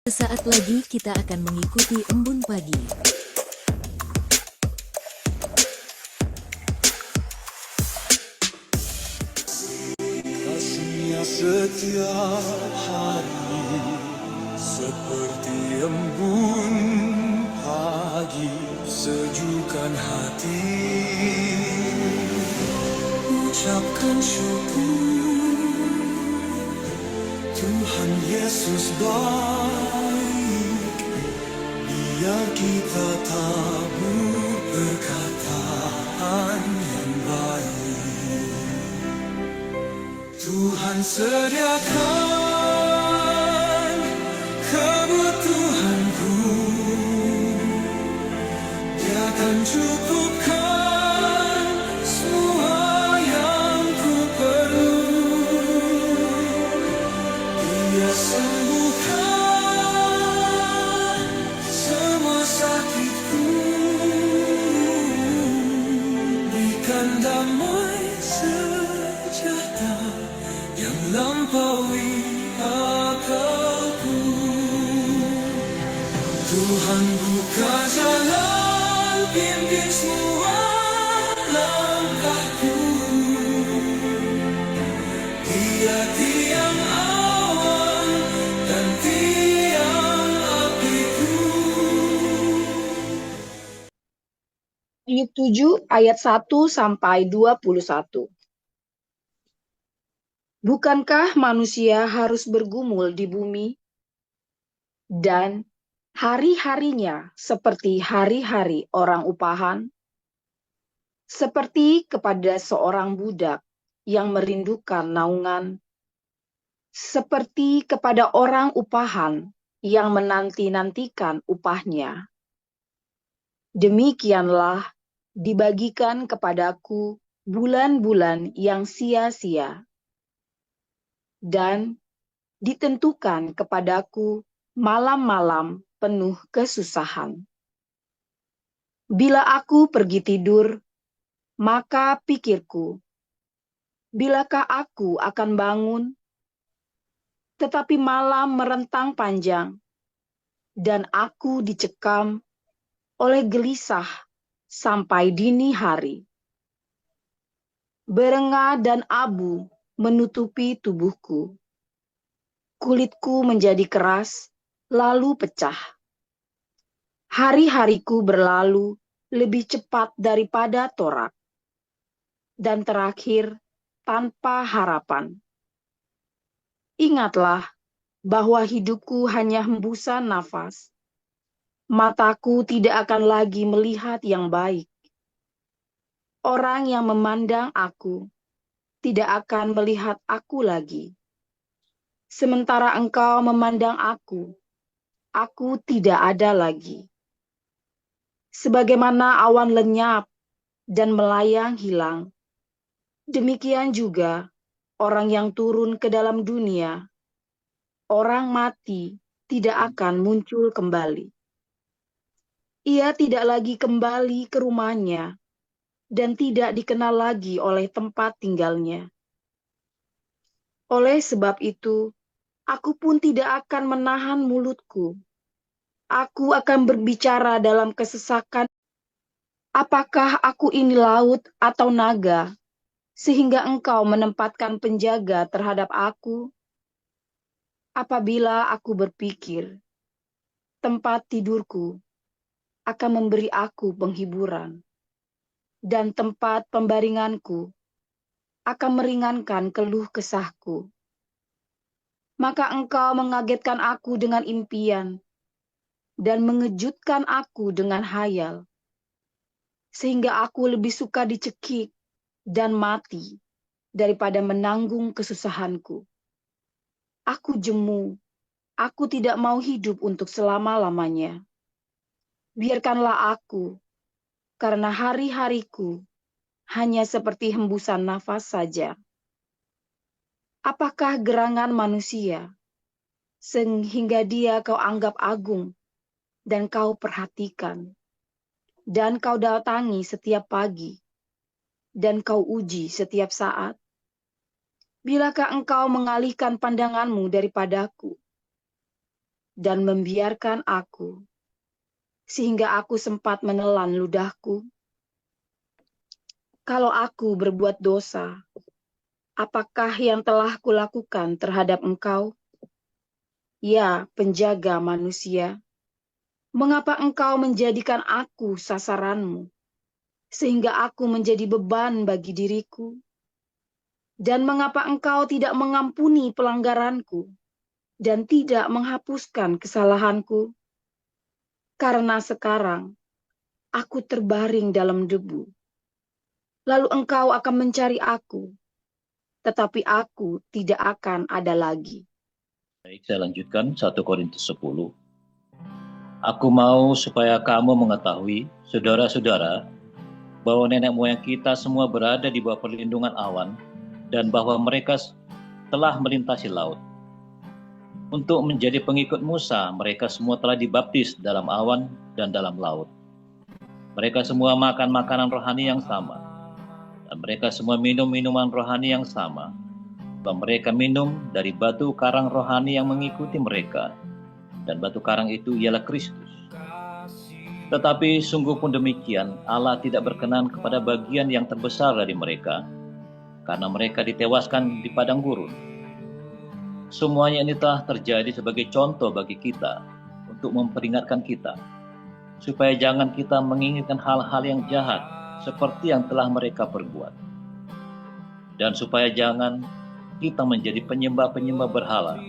Sesaat lagi kita akan mengikuti embun pagi. Kasihnya setiap hari seperti embun pagi, sejukkan hati. Ucapkan syukur, Tuhan Yesus baik. Biar kita tabur perkataan yang baik. Tuhan sediakan kebutuhanku, Dia akan cukupkan semua yang ku perlu. Dia sembuhkan semua sakitku, berikan damai sejahtera yang lampaui akalku. Tuhan buka jalan, pimpin semua langkahku. Dia tiang awan dan tiang apiku. Ayub 7 ayat 1 sampai 21. Bukankah manusia harus bergumul di bumi, dan hari-harinya seperti hari-hari orang upahan, seperti kepada seorang budak yang merindukan naungan, seperti kepada orang upahan yang menanti-nantikan upahnya. Demikianlah dibagikan kepadaku bulan-bulan yang sia-sia, dan ditentukan kepadaku malam-malam penuh kesusahan. Bila aku pergi tidur, maka pikirku, bilakah aku akan bangun? Tetapi malam merentang panjang, dan aku dicekam oleh gelisah sampai dini hari. Berenga dan abu menutupi tubuhku. Kulitku menjadi keras, lalu pecah. Hari-hariku berlalu lebih cepat daripada torak, dan terakhir tanpa harapan. Ingatlah bahwa hidupku hanya hembusan nafas. Mataku tidak akan lagi melihat yang baik. Orang yang memandang aku tidak akan melihat aku lagi. Sementara engkau memandang aku tidak ada lagi. Sebagaimana awan lenyap dan melayang hilang, demikian juga orang yang turun ke dalam dunia, orang mati tidak akan muncul kembali. Ia tidak lagi kembali ke rumahnya dan tidak dikenal lagi oleh tempat tinggalnya. Oleh sebab itu, aku pun tidak akan menahan mulutku. Aku akan berbicara dalam kesesakan. Apakah aku ini laut atau naga, sehingga engkau menempatkan penjaga terhadap aku? Apabila aku berpikir, tempat tidurku akan memberi aku penghiburan, dan tempat pembaringanku akan meringankan keluh kesahku. Maka engkau mengagetkan aku dengan impian, dan mengejutkan aku dengan hayal, sehingga aku lebih suka dicekik dan mati daripada menanggung kesusahanku. Aku jemu, aku tidak mau hidup untuk selama-lamanya. Biarkanlah aku, karena hari-hariku hanya seperti hembusan nafas saja. Apakah gerangan manusia, sehingga dia kau anggap agung, dan kau perhatikan, dan kau datangi setiap pagi, dan kau uji setiap saat? Bilakah engkau mengalihkan pandanganmu daripadaku? dan membiarkan aku, sehingga aku sempat menelan ludahku? Kalau aku berbuat dosa, apakah yang telah kulakukan terhadap Engkau? Ya, penjaga manusia, mengapa Engkau menjadikan aku sasaranmu, sehingga aku menjadi beban bagi diriku? Dan mengapa Engkau tidak mengampuni pelanggaranku dan tidak menghapuskan kesalahanku? Karena sekarang aku terbaring dalam debu. Lalu Engkau akan mencari aku, tetapi aku tidak akan ada lagi. Baik, saya lanjutkan 1 Korintus 10. Aku mau supaya kamu mengetahui, saudara-saudara, bahwa nenek moyang kita semua berada di bawah perlindungan awan dan bahwa mereka telah melintasi laut. Untuk menjadi pengikut Musa, mereka semua telah dibaptis dalam awan dan dalam laut. Mereka semua makan makanan rohani yang sama, dan mereka semua minum minuman rohani yang sama. Sebab mereka minum dari batu karang rohani yang mengikuti mereka, dan batu karang itu ialah Kristus. Tetapi sungguh pun demikian, Allah tidak berkenan kepada bagian yang terbesar dari mereka, karena mereka ditewaskan di padang gurun. Semuanya ini telah terjadi sebagai contoh bagi kita, untuk memperingatkan kita, supaya jangan kita menginginkan hal-hal yang jahat, seperti yang telah mereka perbuat. Dan supaya jangan kita menjadi penyembah-penyembah berhala,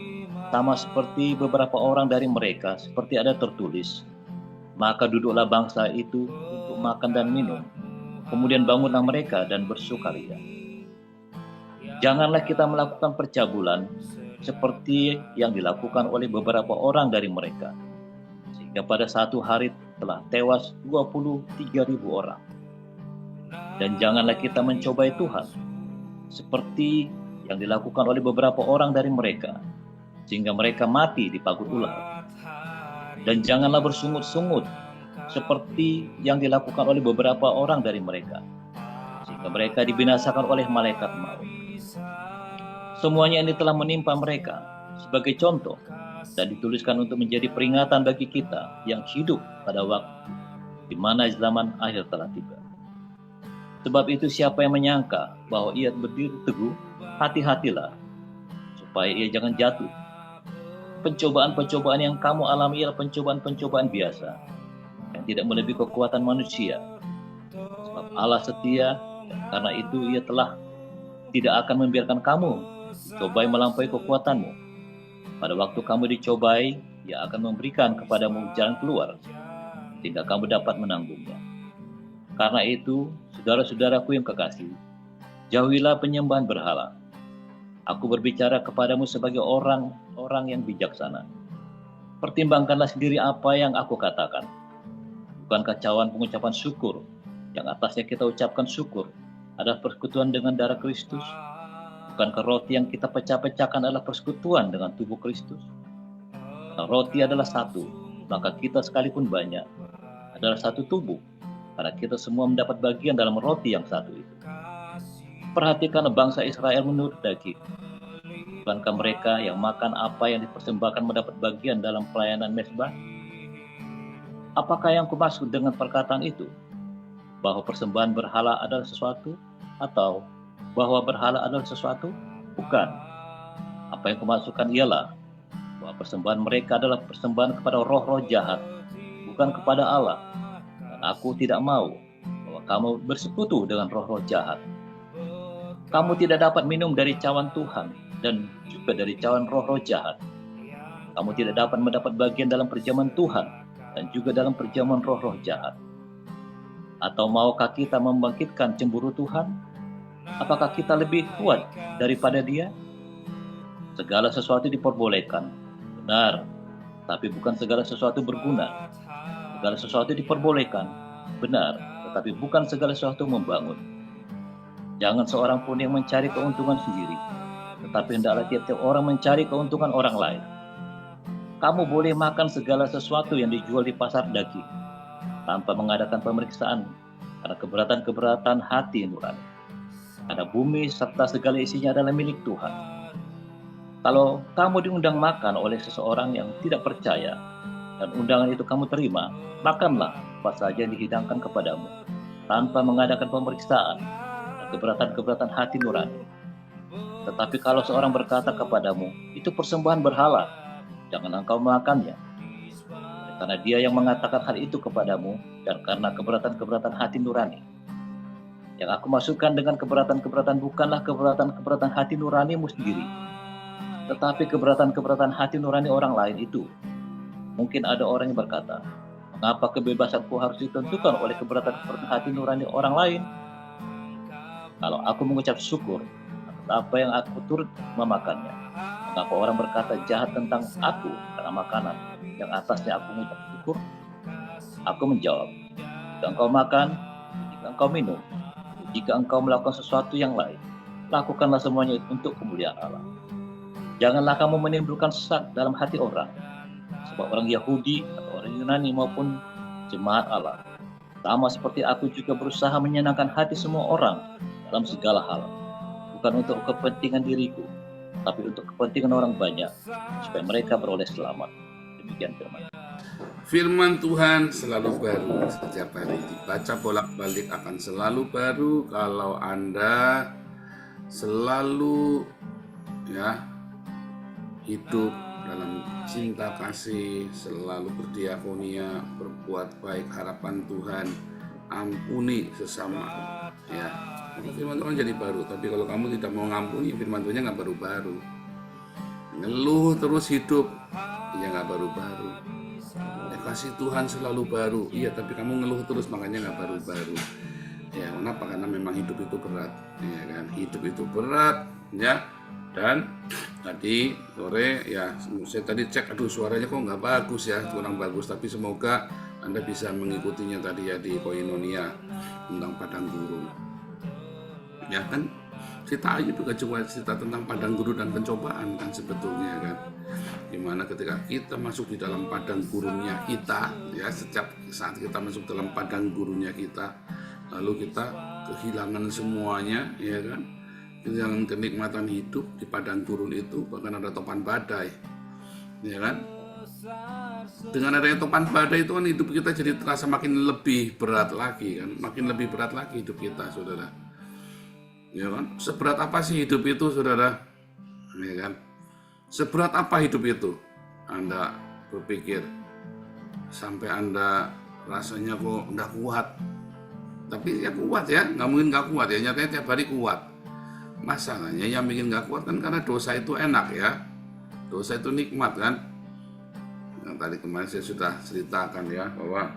sama seperti beberapa orang dari mereka, seperti ada tertulis, maka duduklah bangsa itu untuk makan dan minum, kemudian bangunlah mereka dan bersukaria. Janganlah kita melakukan percabulan, seperti yang dilakukan oleh beberapa orang dari mereka, sehingga pada satu hari telah tewas 23.000 orang. Dan janganlah kita mencobai Tuhan, seperti yang dilakukan oleh beberapa orang dari mereka, sehingga mereka mati di pagut ular. Dan janganlah bersungut-sungut, seperti yang dilakukan oleh beberapa orang dari mereka, sehingga mereka dibinasakan oleh malaikat maut. Semuanya ini telah menimpa mereka sebagai contoh, dan dituliskan untuk menjadi peringatan bagi kita yang hidup pada waktu di mana zaman akhir telah tiba. Sebab itu siapa yang menyangka bahwa ia berdiri teguh, hati-hatilah, supaya ia jangan jatuh. Pencobaan-pencobaan yang kamu alami ialah pencobaan-pencobaan biasa, yang tidak melebihi kekuatan manusia. Sebab Allah setia, dan karena itu ia telah tidak akan membiarkan kamu dicobai melampaui kekuatanmu. Pada waktu kamu dicobai, ia akan memberikan kepadamu jalan keluar, sehingga kamu dapat menanggungnya. Karena itu, saudara-saudaraku yang kekasih, jauhilah penyembahan berhala. Aku berbicara kepadamu sebagai orang yang bijaksana. Pertimbangkanlah sendiri apa yang aku katakan. Bukankah cawan pengucapan syukur, yang atasnya kita ucapkan syukur, adalah persekutuan dengan darah Kristus? Bukankah roti yang kita pecah-pecahkan adalah persekutuan dengan tubuh Kristus? Karena roti adalah satu, maka kita sekalipun banyak adalah satu tubuh, karena kita semua mendapat bagian dalam roti yang satu itu. Perhatikanlah bangsa Israel menurut daging. Bukankah mereka yang makan apa yang dipersembahkan mendapat bagian dalam pelayanan mezbah? Apakah yang kumaksud dengan perkataan itu? Bahwa persembahan berhala adalah sesuatu? Atau bahwa berhala adalah sesuatu? Bukan. Apa yang kumaksudkan ialah bahwa persembahan mereka adalah persembahan kepada roh-roh jahat, bukan kepada Allah. Dan aku tidak mau bahwa kamu bersekutu dengan roh-roh jahat. Kamu tidak dapat minum dari cawan Tuhan dan juga dari cawan roh-roh jahat. Kamu tidak dapat mendapat bagian dalam perjamuan Tuhan dan juga dalam perjamuan roh-roh jahat. Atau maukah kita membangkitkan cemburu Tuhan? Apakah kita lebih kuat daripada Dia? Segala sesuatu diperbolehkan, benar, tapi bukan segala sesuatu berguna. Segala sesuatu diperbolehkan, benar, tetapi bukan segala sesuatu membangun. Jangan seorang pun yang mencari keuntungan sendiri, tetapi hendaklah tiap-tiap orang mencari keuntungan orang lain. Kamu boleh makan segala sesuatu yang dijual di pasar daging, tanpa mengadakan pemeriksaan, karena keberatan-keberatan hati nurani. Karena bumi serta segala isinya adalah milik Tuhan. Kalau kamu diundang makan oleh seseorang yang tidak percaya dan undangan itu kamu terima, makanlah apa saja yang dihidangkan kepadamu tanpa mengadakan pemeriksaan dan keberatan-keberatan hati nurani. Tetapi kalau seorang berkata kepadamu, itu persembahan berhala, jangan engkau makannya. Karena dia yang mengatakan hal itu kepadamu dan karena keberatan-keberatan hati nurani. Yang aku masukkan dengan keberatan-keberatan bukanlah keberatan-keberatan hati nuranimu sendiri, tetapi keberatan-keberatan hati nurani orang lain itu. Mungkin ada orang yang berkata, mengapa kebebasanku harus ditentukan oleh keberatan-keberatan hati nurani orang lain? Kalau aku mengucap syukur atas apa yang aku turut memakannya, mengapa orang berkata jahat tentang aku karena makanan yang atasnya aku mengucap syukur? Aku menjawab, jika engkau makan, jika engkau minum, jika engkau melakukan sesuatu yang lain, lakukanlah semuanya untuk kemuliaan Allah. Janganlah kamu menimbulkan sesat dalam hati orang, sebab orang Yahudi atau orang Yunani maupun jemaat Allah, sama seperti aku juga berusaha menyenangkan hati semua orang dalam segala hal, bukan untuk kepentingan diriku, tapi untuk kepentingan orang banyak, supaya mereka beroleh selamat. Demikian firman. Firman Tuhan selalu baru setiap hari, dibaca bolak-balik akan selalu baru kalau Anda selalu hidup dalam cinta kasih, selalu berdiakonia, berbuat baik, harapan Tuhan, ampuni sesama. Ya, firman Tuhan jadi baru. Tapi kalau kamu tidak mau ngampuni, firman Tuhannya nggak baru-baru. Ngeluh terus hidup, ya nggak baru-baru. Kasih Tuhan selalu baru, iya, tapi kamu ngeluh terus, makanya nggak baru-baru. Ya, kenapa? Karena memang hidup itu berat, ya kan? Hidup itu berat, ya. Dan tadi sore, ya, saya tadi cek, aduh suaranya kok nggak bagus ya, kurang bagus. Tapi semoga Anda bisa mengikutinya tadi ya di Koinonia tentang padang gurun. Ya kan? Cerita aja juga cuma cerita tentang padang gurun dan pencobaan kan sebetulnya kan. Dimana ketika kita masuk di dalam padang gurunnya kita, ya, setiap saat kita masuk dalam padang gurunnya kita, lalu kita kehilangan semuanya, ya kan, kehilangan kenikmatan hidup di padang gurun itu, bahkan ada topan badai, ya kan. Dengan adanya topan badai itu kan hidup kita jadi terasa makin lebih berat lagi kan, makin lebih berat lagi hidup kita, saudara. Ya kan, seberat apa sih hidup itu, saudara? Ya kan, seberat apa hidup itu? Anda berpikir sampai Anda rasanya kok nggak kuat, tapi ya kuat ya, nggak mungkin nggak kuat ya, nyatanya tiap hari kuat. Masalahnya yang bikin nggak kuat kan karena dosa itu enak ya, dosa itu nikmat kan. Yang tadi kemarin saya sudah ceritakan ya, bahwa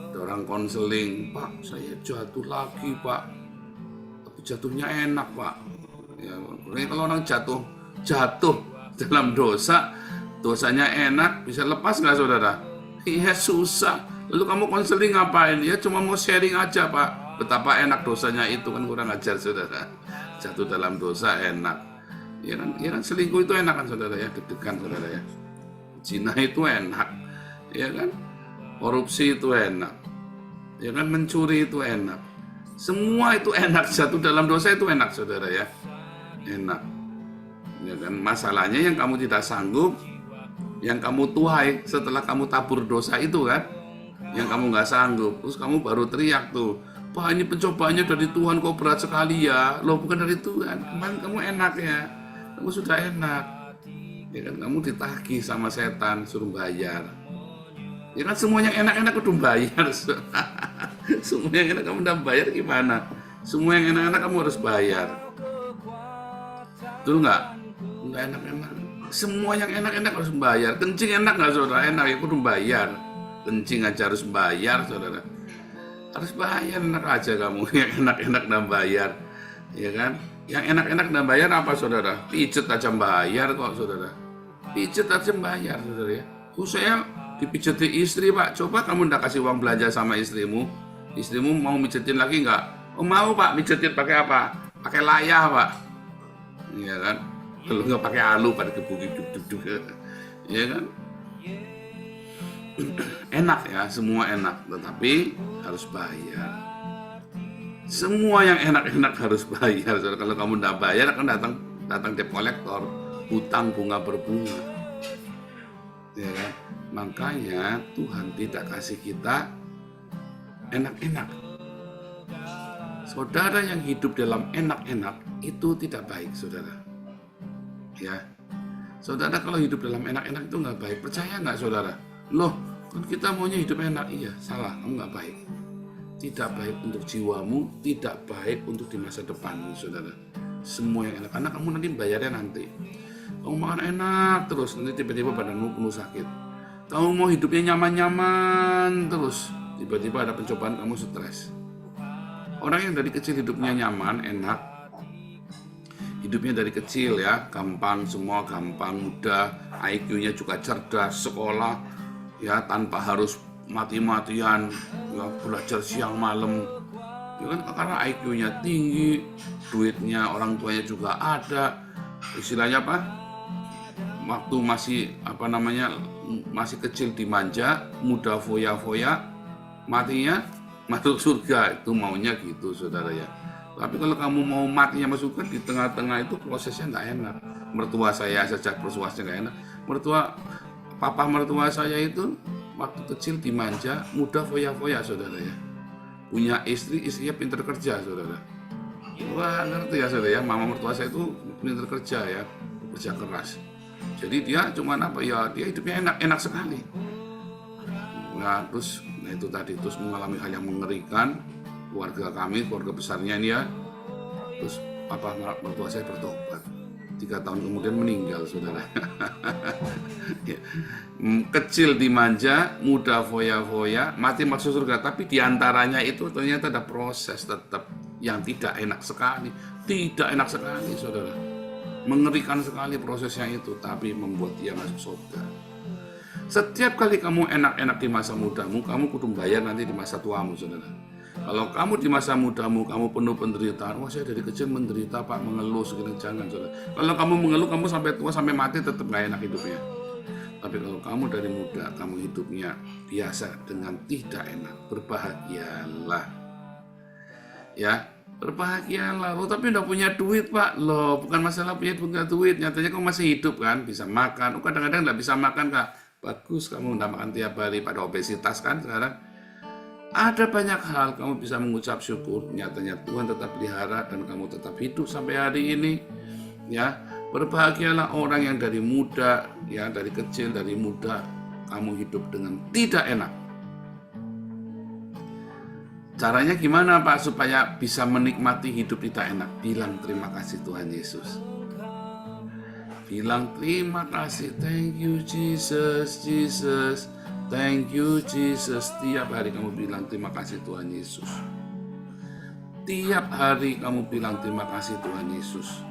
ada orang konseling, Pak, saya jatuh lagi Pak, jatuhnya enak Pak. Ya, kalau orang jatuh dalam dosa, dosanya enak, bisa lepas nggak saudara? Iya susah. Lalu kamu konseling ngapain? Ya cuma mau sharing aja Pak, betapa enak dosanya itu, kan kurang ajar saudara. Jatuh dalam dosa enak. Ya kan selingkuh itu enak kan saudara ya, deg-degan saudara ya. Zina itu enak, ya kan? Korupsi itu enak, ya kan? Mencuri itu enak. Semua itu enak, jatuh dalam dosa itu enak saudara ya, enak, ya kan. Masalahnya yang kamu tidak sanggup, yang kamu tuai setelah kamu tabur dosa itu kan, yang kamu nggak sanggup, terus kamu baru teriak tuh, Pak ini pencobaannya dari Tuhan kok berat sekali ya. Loh bukan dari Tuhan, kemarin kamu enak ya, kamu sudah enak, ya kan. Kamu ditagih sama setan suruh bayar, ya kan. Semua yang enak-enak udah bayar. Semua yang enak kamu udah bayar gimana? Semua yang enak-enak kamu harus bayar. Betul nggak? Nggak enak-enak. Semua yang enak-enak harus bayar. Kencing enak nggak saudara? Enak ya kudu bayar. Kencing aja harus bayar saudara. Harus bayar, enak aja kamu yang enak-enak dan bayar, ya kan? Yang enak-enak dan bayar apa saudara? Pijet aja bayar kok saudara. Pijet aja bayar saudara ya. Saya dipijeti istri Pak. Coba kamu ndak kasih uang belanja sama istrimu. Istrimu mau mijetin lagi nggak? Oh mau Pak, mijetin pakai apa? Pakai layah Pak, ya kan? Kalau nggak pakai alu pada gebuk-gebuk, ya kan? Enak ya, semua enak, tetapi harus bayar. Semua yang enak-enak harus bayar. Kalau kamu nggak bayar akan datang debt collector. hutang bunga berbunga. Ya kan? Makanya Tuhan tidak kasih kita enak-enak. Saudara yang hidup dalam enak-enak itu tidak baik, saudara. Ya, saudara kalau hidup dalam enak-enak itu nggak baik. Percaya nggak, saudara? Loh, kan kita maunya hidup enak. Iya, salah, kamu nggak baik. Tidak baik untuk jiwamu, tidak baik untuk di masa depanmu, saudara. Semua yang enak, karena kamu nanti bayarnya nanti. Kamu makan enak terus, nanti tiba-tiba badanmu penuh sakit. Kamu mau hidupnya nyaman-nyaman terus, tiba-tiba ada pencobaan, kamu stres. Orang yang dari kecil hidupnya nyaman, enak, hidupnya dari kecil ya, gampang, semua gampang, mudah, IQ-nya juga cerdas, sekolah ya tanpa harus mati-matian, ya, belajar siang malam, ya kan, karena IQ-nya tinggi, duitnya orang tuanya juga ada, istilahnya apa? Waktu masih kecil dimanja, muda foya-foya, matinya masuk surga, itu maunya gitu, saudara ya. Tapi kalau kamu mau matinya masuk surga, di tengah-tengah itu prosesnya nggak enak. Mertua saya sejak persuasnya nggak enak. Papa mertua saya itu waktu kecil dimanja, muda foya-foya, saudara ya. Punya istri, istrinya pintar kerja, saudara. Wah, ngerti ya, saudara ya. Mama mertua saya itu pintar kerja ya, kerja keras. Jadi dia cuman dia hidupnya enak sekali. Nah, itu tadi mengalami hal yang mengerikan. Keluarga besarnya ini ya. Terus papa mertua saya bertobat. 3 tahun kemudian meninggal, saudara. Ya. Kecil dimanja, muda foya-foya, mati masuk surga. Tapi diantaranya itu ternyata ada proses tetap yang tidak enak sekali. Tidak enak sekali, saudara. Mengerikan sekali prosesnya itu, tapi membuat dia masuk surga. Setiap kali kamu enak-enak di masa mudamu, kamu kudu bayar nanti di masa tuamu, saudara. Kalau kamu di masa mudamu, kamu penuh penderitaan, wah saya dari kecil menderita pak, mengeluh segini, jangan, saudara. Kalau kamu mengeluh, kamu sampai tua, sampai mati tetap gak enak hidupnya. Tapi kalau kamu dari muda, kamu hidupnya biasa dengan tidak enak, berbahagialah. Ya, berbahagialah. Loh, tapi udah punya duit pak. Loh, bukan masalah punya duit, nyatanya kamu masih hidup kan, bisa makan. Kadang-kadang gak bisa makan kak. Bagus, kamu udah makan tiap hari, pada obesitas kan sekarang. Ada banyak hal kamu bisa mengucap syukur, nyatanya Tuhan tetap pelihara dan kamu tetap hidup sampai hari ini. Ya, berbahagialah orang yang dari muda, ya dari kecil, dari muda kamu hidup dengan tidak enak. Caranya gimana Pak supaya bisa menikmati hidup tidak enak? Bilang terima kasih Tuhan Yesus. Bilang terima kasih, thank you Jesus, Jesus, thank you Jesus. Tiap hari kamu bilang terima kasih Tuhan Yesus. Tiap hari kamu bilang terima kasih Tuhan Yesus.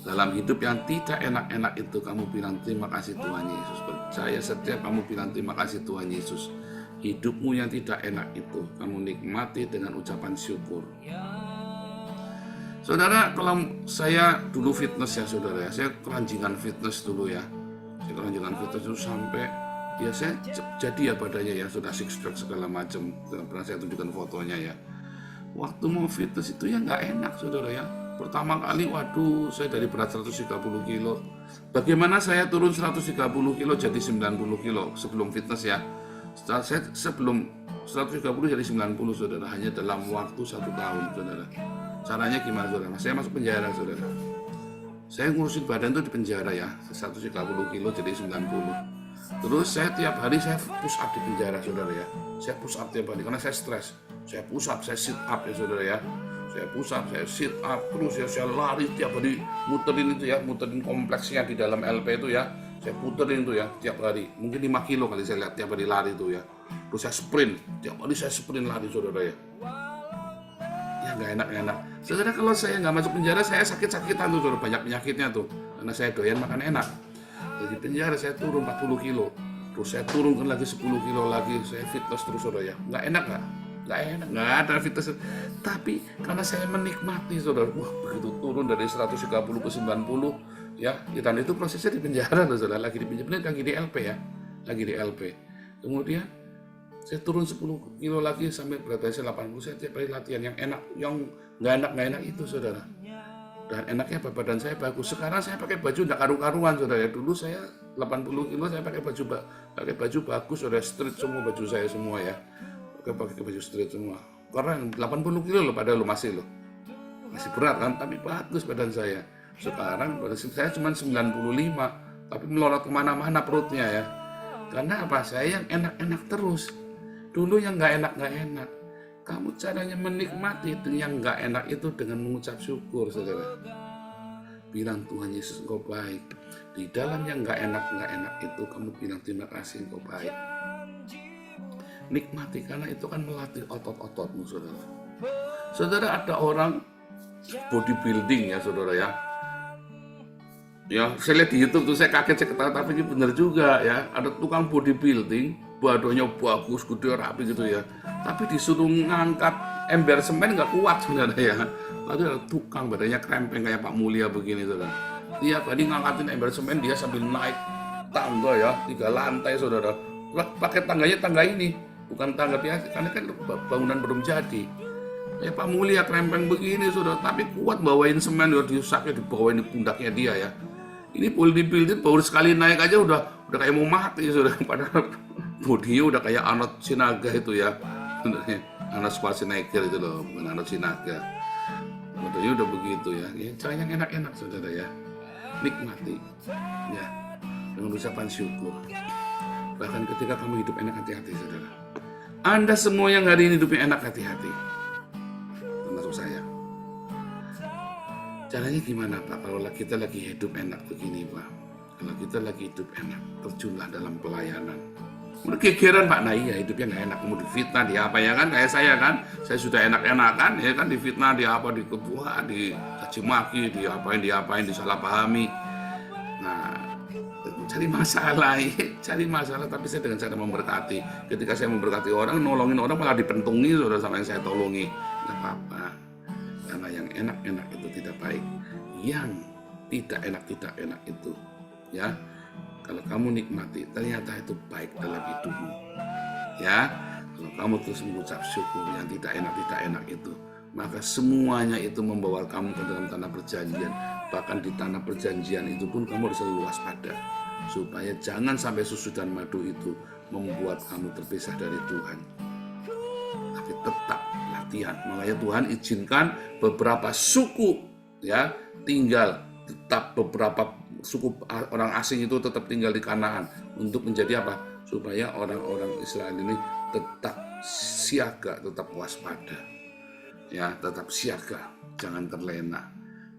Dalam hidup yang tidak enak-enak itu kamu bilang terima kasih Tuhan Yesus. Percaya setiap kamu bilang terima kasih Tuhan Yesus, hidupmu yang tidak enak itu kamu nikmati dengan ucapan syukur. Saudara, kalau saya dulu fitness ya saudara ya, saya keranjingan fitness dulu ya. Saya keranjingan fitness itu sampai ya saya jadi ya badannya ya, sudah six pack segala macam. Pernah saya tunjukkan fotonya ya. Waktu mau fitness itu ya nggak enak saudara ya. Pertama kali, waduh, saya dari berat 130 kilo. Bagaimana saya turun 130 kilo jadi 90 kilo sebelum fitness ya. Saya sebelum 130 jadi 90 saudara, hanya dalam waktu 1 tahun saudara. Caranya gimana saudara? Saya masuk penjara saudara. Saya ngurusin badan itu di penjara ya, 130 kilo jadi 90. Terus saya tiap hari saya push up di penjara saudara ya. Saya push up tiap hari karena saya stres. Saya push up, saya sit up ya saudara ya. Saya push up, saya sit up, terus ya saya lari tiap hari, muterin itu ya, muterin kompleksnya di dalam LP itu ya. Saya puterin itu ya tiap hari, mungkin 5 kilo kali saya lihat tiap hari lari itu ya. Terus saya sprint, tiap hari saya sprint lari saudara ya. Ya nggak enak. Saudara, kalau saya nggak masuk penjara, saya sakit-sakitan tuh saudara, banyak penyakitnya tuh. Karena saya doyan makan enak. Jadi penjara saya turun 40 kilo, terus saya turunkan lagi 10 kilo lagi, saya fitness terus saudara ya. Nggak enak nggak? Nggak enak, nggak ada fitness. Tapi karena saya menikmati saudara, wah begitu turun dari 130 ke 90 ya, dan itu prosesnya di penjara loh saudara, lagi di penjara, lagi di LP ya, lagi di LP. Kemudian saya turun 10 kilo lagi sampai berat saya 80, saya tiap hari latihan yang enak, yang nggak enak itu saudara. Dan enaknya apa, badan saya bagus. Sekarang saya pakai baju enggak karu-karuan, saudara ya. Dulu saya 80 kilo, saya pakai baju bagus, saudara, street semua baju saya semua ya. Pakai baju street semua. Keren, 80 kilo loh, padahal lo masih berat kan, tapi bagus badan saya. Sekarang badan saya cuma 95, tapi melorot kemana-mana perutnya ya. Karena apa? Saya yang enak-enak terus. Dulu yang nggak enak. Kamu caranya menikmati yang nggak enak itu dengan mengucap syukur, saudara. Bilang, Tuhan Yesus engkau baik. Di dalam yang nggak enak itu kamu bilang terima kasih engkau baik. Nikmati, karena itu kan melatih otot-ototmu, saudara. Saudara, ada orang bodybuilding ya, saudara ya. Ya, saya lihat di YouTube tuh, saya kaget, saya ketawa, tapi ini benar juga ya. Ada tukang bodybuilding, badannya bagus, gede, rapi gitu ya. Tapi disuruh ngangkat ember semen nggak kuat sebenarnya ya. Lalu ada tukang badannya krempeng kayak Pak Mulia begini, saudara. Tiap kali ngangkatin ember semen dia sambil naik tangga ya, 3 lantai, saudara. Pakai tangga ini, bukan tangga biasa, karena kan bangunan belum jadi. Ya Pak Mulia krempeng begini, saudara, tapi kuat bawain semen, ya diusaknya dibawain di pundaknya dia ya. Ini bodybuilding baru sekali naik aja udah kayak mau mati, saudara. Padahal bodinya udah kayak Arnold Schwarzenegger itu ya. Arnold Schwarzenegger itu loh, bukan Arnold Schwarzenegger. Modelnya udah begitu ya. Ya, cara yang enak-enak, saudara ya. Nikmati ya, dengan ucapan syukur. Bahkan ketika kamu hidup enak, hati-hati, saudara. Anda semua yang hari ini hidupnya enak, hati-hati. Termasuk saya. Caranya gimana, Pak? Kalau kita lagi hidup enak begini, Pak. Kalau kita lagi hidup enak, terjunlah dalam pelayanan. Udah gegeran, Pak. Nah iya, hidupnya nggak enak. Kamu difitnah, di apa ya kan? Kayak saya kan. Saya sudah enak-enakan, ya kan, difitnah, di apa, di kebuah, dicaci maki, diapain, disalahpahami. Nah, cari masalah, tapi saya dengan cara memberkati. Ketika saya memberkati orang, nolongin orang malah dipentungi, saudara, sama yang saya tolongi. Nggak apa-apa. Karena yang enak-enak itu tidak baik. Yang tidak enak itu, ya. Kalau kamu nikmati, ternyata itu baik dalam hidupmu. Ya, kalau kamu terus mengucap syukur yang tidak enak itu, maka semuanya itu membawa kamu ke dalam tanah perjanjian. Bahkan di tanah perjanjian itu pun kamu harus selalu waspada. Supaya jangan sampai susu dan madu itu membuat kamu terpisah dari Tuhan. Tapi tetap latihan. Makanya Tuhan izinkan beberapa suku ya tinggal, tetap beberapa suku orang asing itu tetap tinggal di Kanaan untuk menjadi apa? Supaya orang-orang Israel ini tetap siaga, tetap waspada. Ya, tetap siaga, jangan terlena.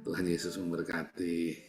Tuhan Yesus memberkati.